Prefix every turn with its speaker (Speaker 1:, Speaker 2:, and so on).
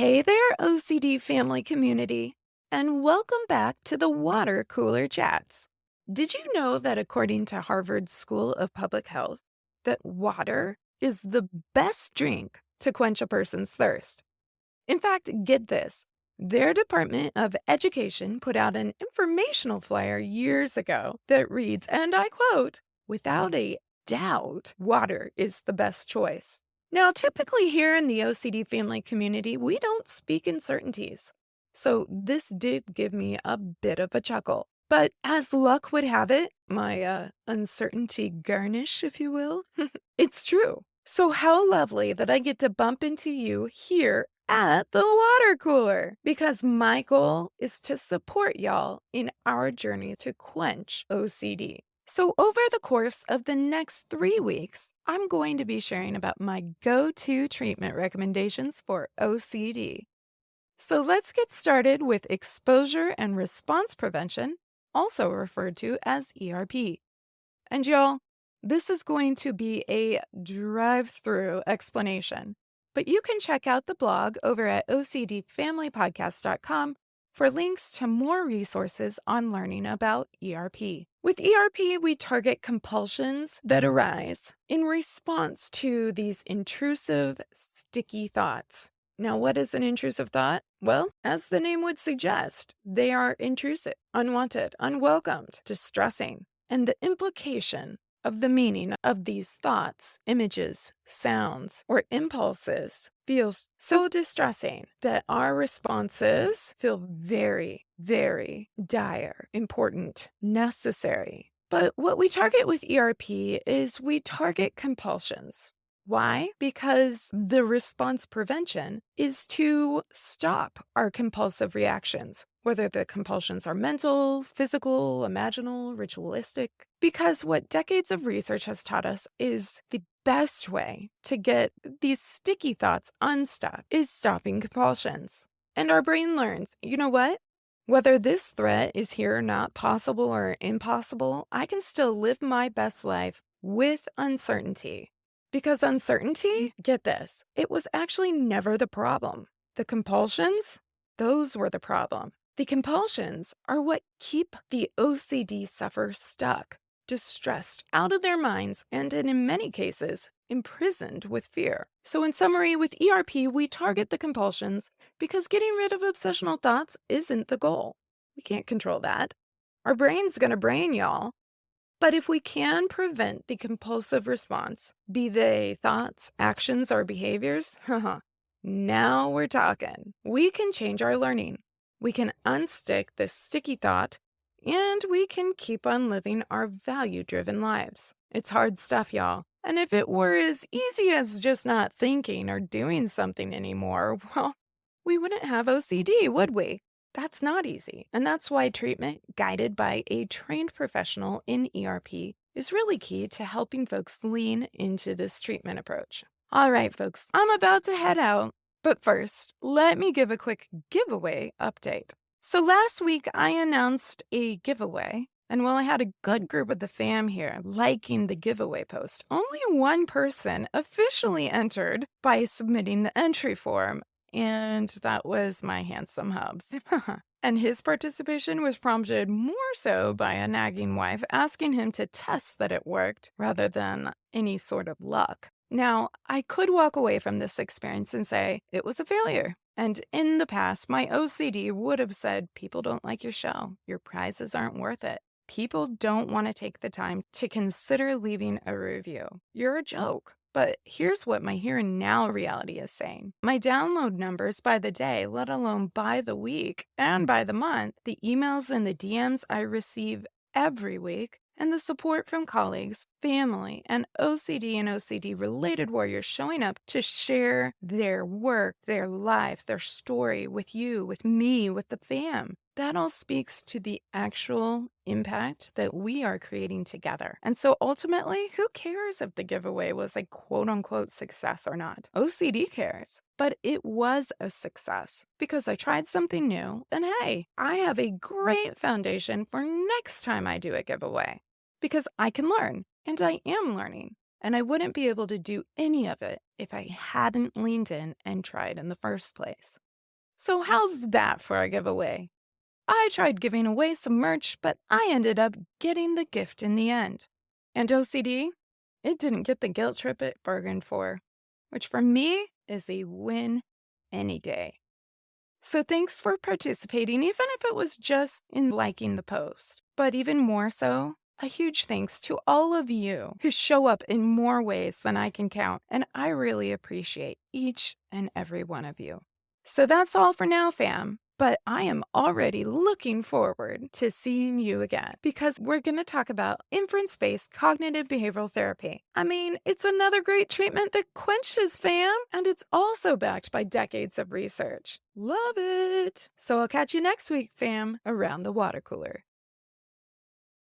Speaker 1: Hey there, OCD family community, and welcome back to the Water Cooler Chats. Did you know that according to Harvard School of Public Health, that water is the best drink to quench a person's thirst? In fact, get this. Their Department of Education put out an informational flyer years ago that reads, and I quote, "Without a doubt, water is the best choice." Now, typically here in the OCD family community, we don't speak in certainties. So this did give me a bit of a chuckle. But as luck would have it, my uncertainty garnish, if you will, it's true. So how lovely that I get to bump into you here at the water cooler, because my goal is to support y'all in our journey to quench OCD. So over the course of the next 3 weeks, I'm going to be sharing about my go-to treatment recommendations for OCD. So let's get started with exposure and response prevention, also referred to as ERP. And y'all, this is going to be a drive-through explanation, but you can check out the blog over at ocdfamilypodcast.com for links to more resources on learning about ERP. With ERP, we target compulsions that arise in response to these intrusive, sticky thoughts. Now, what is an intrusive thought? Well, as the name would suggest, they are intrusive, unwanted, unwelcomed, distressing. And the implication of the meaning of these thoughts, images, sounds, or impulses feels so distressing that our responses feel very, very dire, important, necessary. But what we target with ERP is we target compulsions. Why? Because the response prevention is to stop our compulsive reactions, whether the compulsions are mental, physical, imaginal, ritualistic. Because what decades of research has taught us is the best way to get these sticky thoughts unstuck is stopping compulsions. And our brain learns, you know what? Whether this threat is here or not, possible or impossible, I can still live my best life with uncertainty. Because uncertainty, get this, it was actually never the problem. The compulsions, those were the problem. The compulsions are what keep the OCD sufferer stuck, distressed, out of their minds, and in many cases, imprisoned with fear. So in summary, with ERP, we target the compulsions because getting rid of obsessional thoughts isn't the goal. We can't control that. Our brain's gonna brain, y'all. But if we can prevent the compulsive response, be they thoughts, actions, or behaviors, now we're talking. We can change our learning. We can unstick the sticky thought, and we can keep on living our value-driven lives. It's hard stuff, y'all. And if it were as easy as just not thinking or doing something anymore, well, we wouldn't have OCD, would we? That's not easy, and that's why treatment guided by a trained professional in ERP is really key to helping folks lean into this treatment approach. All right, folks, I'm about to head out, but first, let me give a quick giveaway update. So last week, I announced a giveaway, and while I had a good group of the fam here liking the giveaway post, only one person officially entered by submitting the entry form. And that was my handsome Hubs. And his participation was prompted more so by a nagging wife asking him to test that it worked rather than any sort of luck. Now, I could walk away from this experience and say it was a failure. And in the past, my OCD would have said, people don't like your show. Your prizes aren't worth it. People don't want to take the time to consider leaving a review. You're a joke. But here's what my here and now reality is saying. My download numbers by the day, let alone by the week and by the month, the emails and the DMs I receive every week, and the support from colleagues, family, and OCD and OCD-related warriors showing up to share their work, their life, their story with you, with me, with the fam. That all speaks to the actual impact that we are creating together. And so ultimately, who cares if the giveaway was a quote-unquote success or not? OCD cares. But it was a success because I tried something new, and hey, I have a great foundation for next time I do a giveaway. Because I can learn, and I am learning. And I wouldn't be able to do any of it if I hadn't leaned in and tried in the first place. So how's that for a giveaway? I tried giving away some merch, but I ended up getting the gift in the end. And OCD? It didn't get the guilt trip it bargained for, which for me is a win any day. So thanks for participating, even if it was just in liking the post. But even more so, a huge thanks to all of you who show up in more ways than I can count, and I really appreciate each and every one of you. So that's all for now, fam. But I am already looking forward to seeing you again because we're going to talk about inference-based cognitive behavioral therapy. I mean, it's another great treatment that quenches, fam, and it's also backed by decades of research. Love it. So I'll catch you next week, fam, around the water cooler.